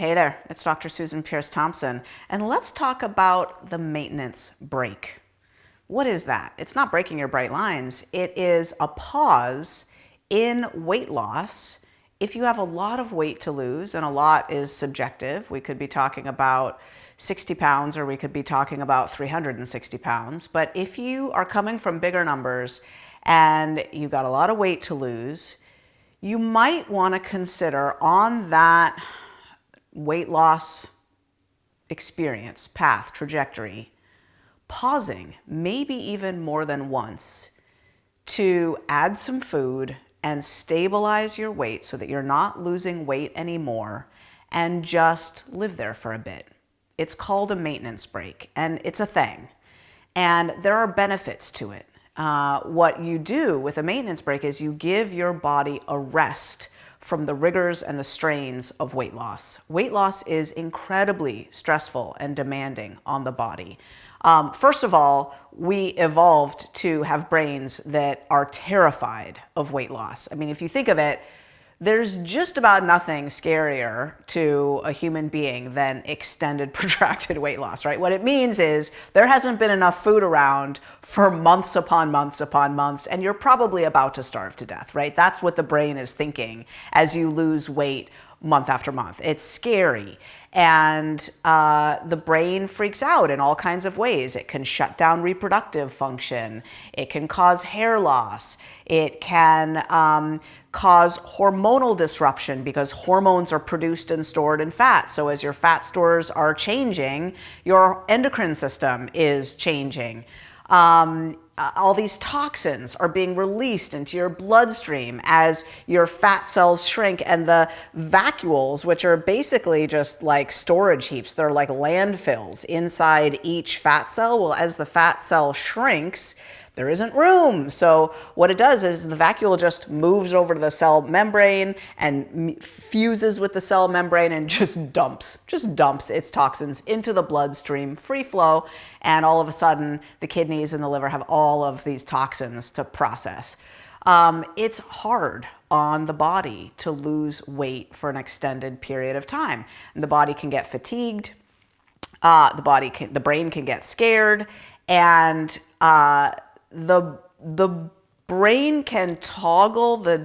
Hey there, it's Dr. Susan Pierce Thompson, and let's talk about the maintenance break. What is that? It's not breaking your bright lines. It is a pause in weight loss. If you have a lot of weight to lose, and a lot is subjective, we could be talking about 60 pounds or we could be talking about 360 pounds. But if you are coming from bigger numbers and you've got a lot of weight to lose, you might want to consider on that weight loss experience, path, trajectory, pausing maybe even more than once to add some food and stabilize your weight so that you're not losing weight anymore and just live there for a bit. It's called a maintenance break, and it's a thing. And there are benefits to it. What you do with a maintenance break is you give your body a rest from the rigors and the strains of weight loss. Weight loss is incredibly stressful and demanding on the body. First of all, we evolved to have brains that are terrified of weight loss. I mean, if you think of it, there's just about nothing scarier to a human being than extended, protracted weight loss, right? What it means is there hasn't been enough food around for months upon months upon months, and you're probably about to starve to death, right? That's what the brain is thinking as you lose weight month after month. It's scary. And the brain freaks out in all kinds of ways. It can shut down reproductive function. It can cause hair loss. It can cause hormonal disruption because hormones are produced and stored in fat. So as your fat stores are changing, your endocrine system is changing. All these toxins are being released into your bloodstream as your fat cells shrink, and the vacuoles, which are basically just like storage heaps, they're like landfills inside each fat cell. Well, as the fat cell shrinks, there isn't room. So what it does is the vacuole just moves over to the cell membrane and fuses with the cell membrane and just dumps its toxins into the bloodstream, free flow, and all of a sudden the kidneys and the liver have all of these toxins to process. It's hard on the body to lose weight for an extended period of time. And the body can get fatigued, the brain can get scared, and the brain can toggle the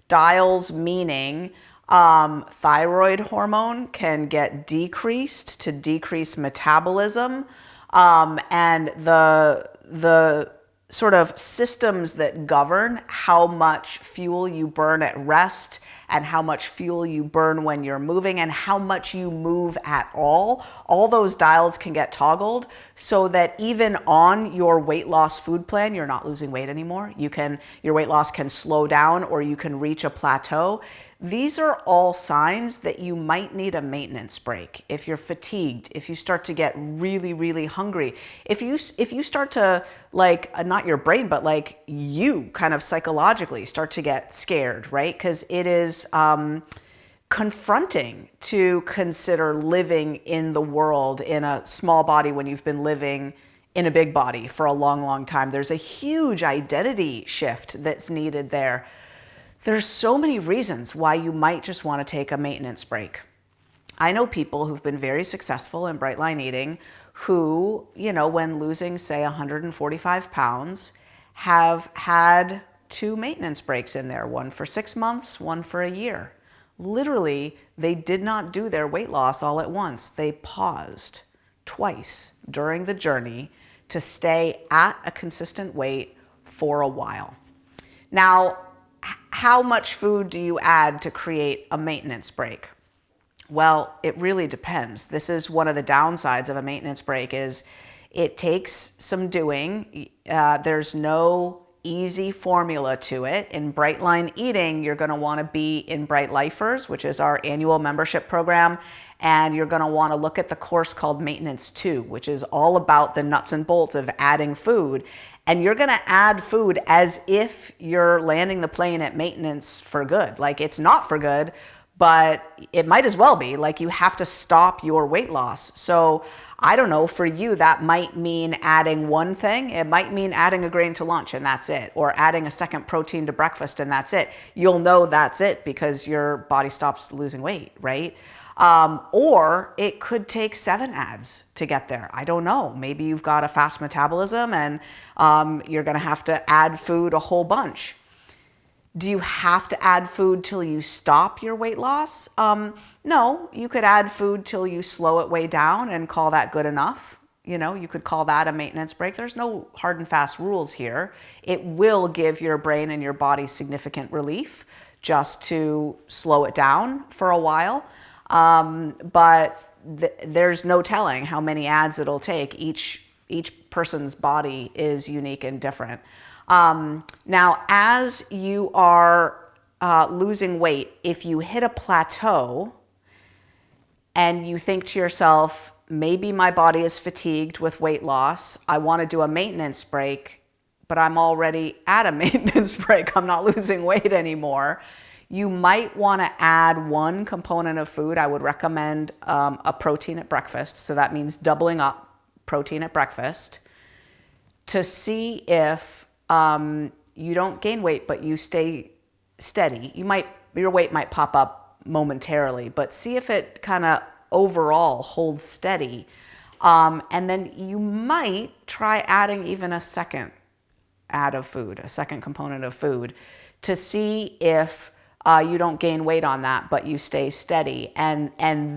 dials meaning thyroid hormone can get decreased to decrease metabolism, and the sort of systems that govern how much fuel you burn at rest and how much fuel you burn when you're moving and how much you move at all those dials can get toggled so that even on your weight loss food plan, you're not losing weight anymore. Your weight loss can slow down or you can reach a plateau. These are all signs that you might need a maintenance break. If you're fatigued, if you start to get really, really hungry, if you start to, like, not your brain, but like you kind of psychologically start to get scared, right? Because it is confronting to consider living in the world in a small body when you've been living in a big body for a long, long time. There's a huge identity shift that's needed there. There's so many reasons why you might just want to take a maintenance break. I know people who've been very successful in bright line eating who, when losing, say, 145 pounds, have had 2 maintenance breaks in there, one for 6 months, one for a year. Literally, they did not do their weight loss all at once. They paused twice during the journey to stay at a consistent weight for a while. Now, how much food do you add to create a maintenance break? Well, it really depends. This is one of the downsides of a maintenance break is it takes some doing. There's no easy formula to it. In Bright Line Eating, you're going to want to be in Bright Lifers, which is our annual membership program, and you're going to want to look at the course called Maintenance 2, which is all about the nuts and bolts of adding food. And you're going to add food as if you're landing the plane at maintenance for good. Like, it's not for good, but it might as well be like you have to stop your weight loss. So I don't know, for you, that might mean adding one thing. It might mean adding a grain to lunch and that's it, or adding a second protein to breakfast and that's it. You'll know that's it because your body stops losing weight, right? Or it could take 7 ads to get there. I don't know. Maybe you've got a fast metabolism and you're going to have to add food a whole bunch. Do you have to add food till you stop your weight loss? No, you could add food till you slow it way down and call that good enough. You know, you could call that a maintenance break. There's no hard and fast rules here. It will give your brain and your body significant relief just to slow it down for a while. But there's no telling how many ads it'll take. Each person's body is unique and different. Now, as you are losing weight, if you hit a plateau and you think to yourself, maybe my body is fatigued with weight loss, I want to do a maintenance break, but I'm already at a maintenance break, I'm not losing weight anymore, you might want to add one component of food. I would recommend a protein at breakfast, so that means doubling up protein at breakfast, to see if you don't gain weight, but you stay steady. Your weight might pop up momentarily, but see if it kind of overall holds steady. And then you might try adding even a second add of food, a second component of food, to see if you don't gain weight on that, but you stay steady. And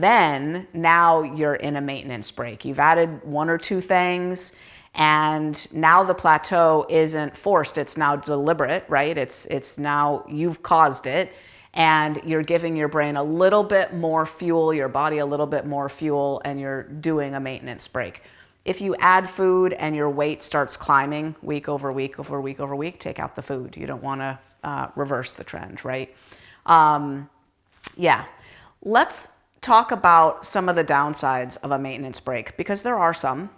then now you're in a maintenance break. You've added 1 or 2 things, and now the plateau isn't forced, it's now deliberate, right? It's now you've caused it, and you're giving your brain a little bit more fuel, your body a little bit more fuel, and you're doing a maintenance break. If you add food and your weight starts climbing week over week over week over week, take out the food. You don't want to reverse the trend, right? Yeah. Let's talk about some of the downsides of a maintenance break, because there are some.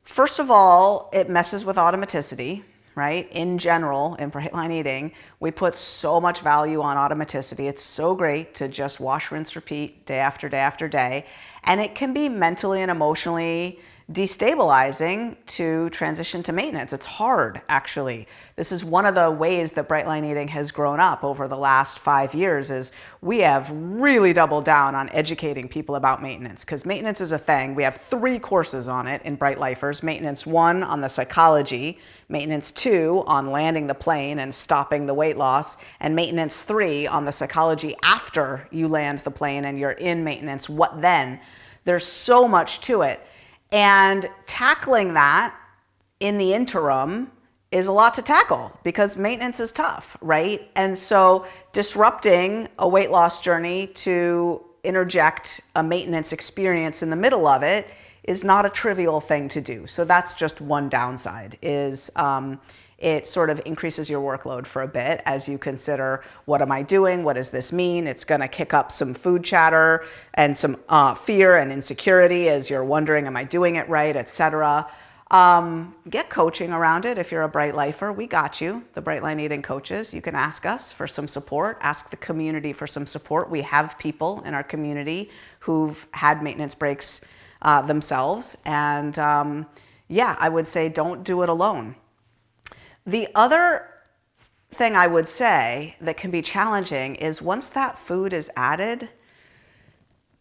First of all, it messes with automaticity, right? In general, in bright line eating, we put so much value on automaticity. It's so great to just wash, rinse, repeat day after day after day. And it can be mentally and emotionally destabilizing to transition to maintenance. It's hard, actually. This is one of the ways that bright line eating has grown up over the last 5 years, is we have really doubled down on educating people about maintenance, because maintenance is a thing. We have 3 courses on it in Bright Lifers. Maintenance 1 on the psychology, maintenance 2 on landing the plane and stopping the weight loss, and maintenance 3 on the psychology after you land the plane and you're in maintenance. What then? There's so much to it. And tackling that in the interim is a lot to tackle, because maintenance is tough, right? And so disrupting a weight loss journey to interject a maintenance experience in the middle of it is not a trivial thing to do. So that's just one downside, is it sort of increases your workload for a bit as you consider, what am I doing? What does this mean? It's going to kick up some food chatter and some fear and insecurity as you're wondering, am I doing it right, etc. Get coaching around it if you're a Bright Lifer. We got you, the Bright Line Eating coaches. You can ask us for some support. Ask the community for some support. We have people in our community who've had maintenance breaks themselves. And yeah, I would say don't do it alone. The other thing I would say that can be challenging is once that food is added,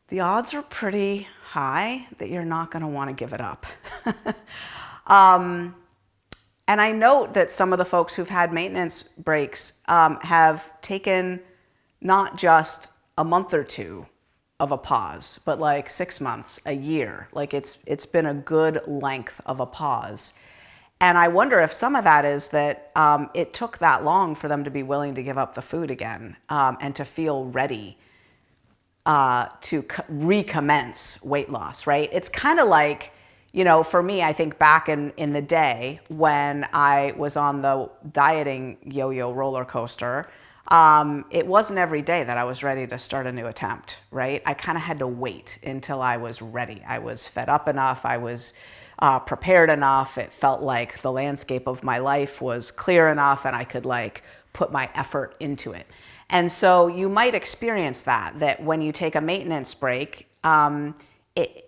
the odds are pretty high that you're not going to want to give it up. And I note that some of the folks who've had maintenance breaks have taken not just a month or 2 of a pause, but like 6 months, a year. Like it's been a good length of a pause. And I wonder if some of that is that it took that long for them to be willing to give up the food again and to feel ready to recommence weight loss, right? It's kind of like, you know, for me, I think back in the day when I was on the dieting yo-yo roller coaster, it wasn't every day that I was ready to start a new attempt, right? I kind of had to wait until I was ready. I was fed up enough. I was prepared enough. It felt like the landscape of my life was clear enough and I could like put my effort into it. And so you might experience that when you take a maintenance break,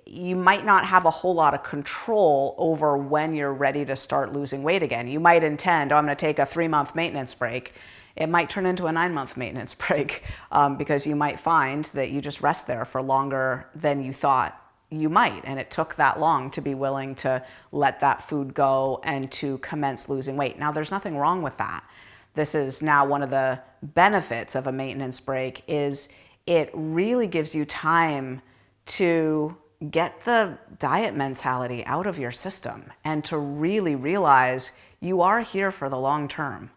you might not have a whole lot of control over when you're ready to start losing weight again. You might intend, oh, I'm going to take a 3-month maintenance break. It might turn into a 9-month maintenance break because you might find that you just rest there for longer than you thought you might. And it took that long to be willing to let that food go and to commence losing weight. Now, there's nothing wrong with that. This is now one of the benefits of a maintenance break is it really gives you time to get the diet mentality out of your system and to really realize you are here for the long term.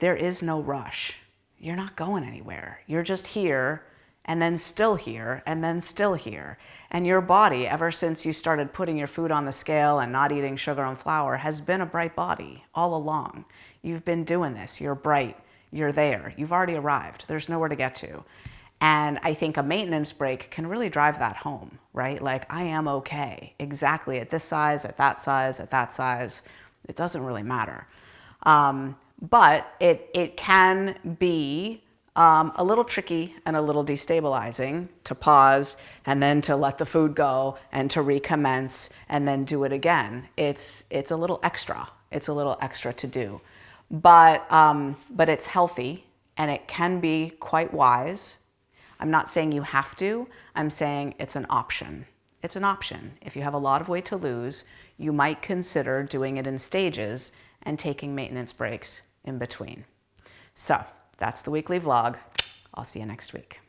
There is no rush. You're not going anywhere. You're just here and then still here and then still here. And your body, ever since you started putting your food on the scale and not eating sugar and flour, has been a bright body all along. You've been doing this. You're bright. You're there. You've already arrived. There's nowhere to get to. And I think a maintenance break can really drive that home, right? Like, I am okay exactly at this size, at that size, at that size. It doesn't really matter. But it can be a little tricky and a little destabilizing to pause and then to let the food go and to recommence and then do it again. It's a little extra. It's a little extra to do. But it's healthy and it can be quite wise. I'm not saying you have to. I'm saying it's an option. It's an option. If you have a lot of weight to lose, you might consider doing it in stages and taking maintenance breaks in between. So that's the weekly vlog. I'll see you next week.